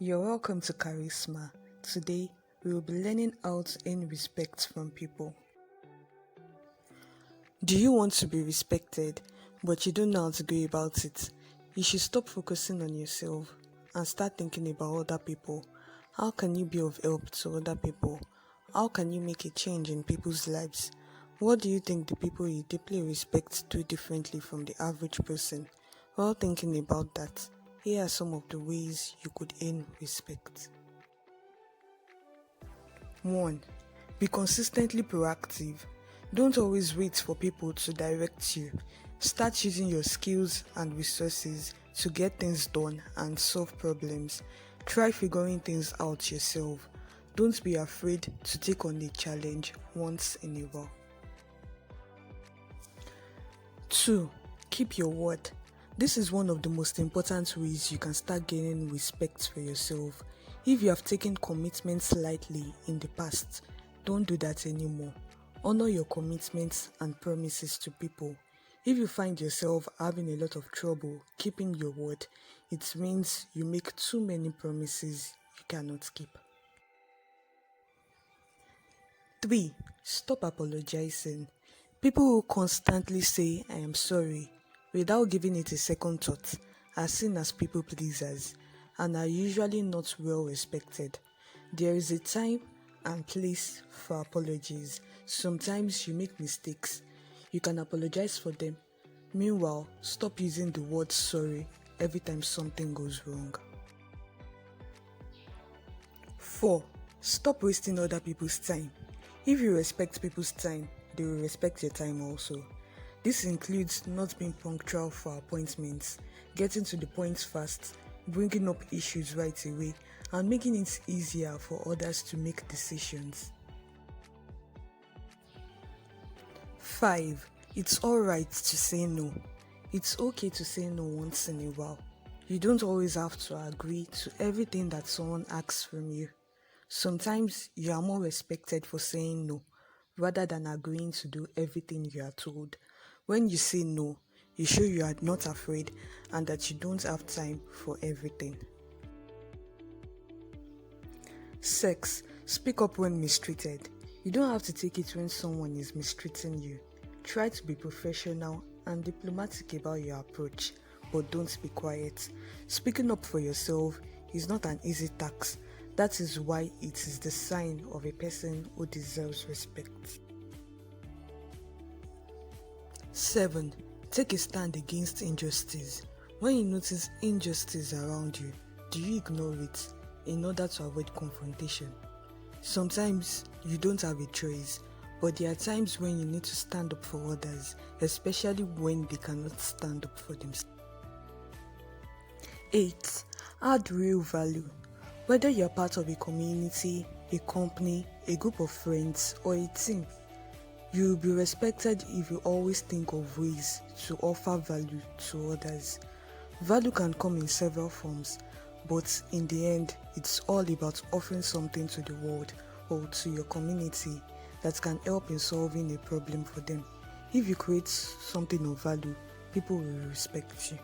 You're welcome to Charisma. Today, we will be learning how to earn respect from people. Do you want to be respected, but you don't know how to go about it? You should stop focusing on yourself and start thinking about other people. How can you be of help to other people? How can you make a change in people's lives? What do you think the people you deeply respect do differently from the average person? While thinking about that, here are some of the ways you could earn respect. 1. Be consistently proactive. Don't always wait for people to direct you. Start using your skills and resources to get things done and solve problems. Try figuring things out yourself. Don't be afraid to take on a challenge once in a while. 2. Keep your word. This is one of the most important ways you can start gaining respect for yourself. If you have taken commitments lightly in the past, don't do that anymore. Honor your commitments and promises to people. If you find yourself having a lot of trouble keeping your word, it means you make too many promises you cannot keep. 3. Stop apologizing. People who constantly say, "I am sorry," without giving it a second thought are seen as people pleasers and are usually not well respected. There is a time and place for apologies. Sometimes you make mistakes. You can apologize for them. Meanwhile, stop using the word sorry every time something goes wrong. 4. Stop wasting other people's time. If you respect people's time, they will respect your time also. This includes not being punctual for appointments, getting to the point fast, bringing up issues right away, and making it easier for others to make decisions. 5. It's alright to say no. It's okay to say no once in a while. You don't always have to agree to everything that someone asks from you. Sometimes you are more respected for saying no rather than agreeing to do everything you are told. When you say no, you show you are not afraid and that you don't have time for everything. 6. Speak up when mistreated. You don't have to take it when someone is mistreating you. Try to be professional and diplomatic about your approach, but don't be quiet. Speaking up for yourself is not an easy task. That is why it is the sign of a person who deserves respect. 7. Take a stand against injustice. When you notice injustice around you, do you ignore it in order to avoid confrontation? Sometimes you don't have a choice, but there are times when you need to stand up for others, especially when they cannot stand up for themselves. 8. Add real value. Whether you're part of a community, a company, a group of friends, or a team, you will be respected if you always think of ways to offer value to others. Value can come in several forms, but in the end, it's all about offering something to the world or to your community that can help in solving a problem for them. If you create something of value, people will respect you.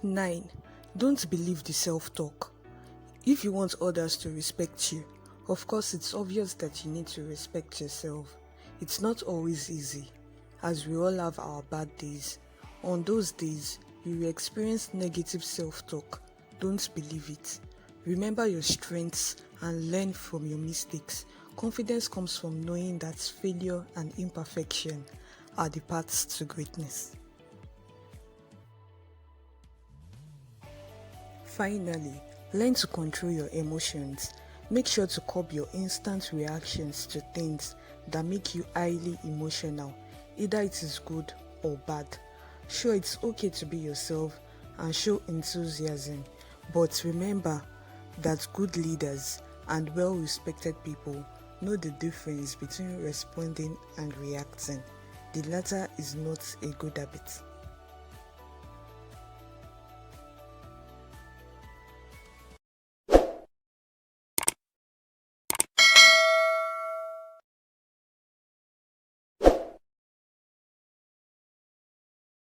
9. Don't believe the self-talk. If you want others to respect you, of course it's obvious that you need to respect yourself. It's not always easy, as we all have our bad days. On those days, you will experience negative self-talk. Don't believe it. Remember your strengths and learn from your mistakes. Confidence comes from knowing that failure and imperfection are the paths to greatness. Finally, learn to control your emotions. Make sure to curb your instant reactions to things that make you highly emotional, either it is good or bad. Sure, it's okay to be yourself and show enthusiasm, but remember that good leaders and well-respected people know the difference between responding and reacting. The latter is not a good habit.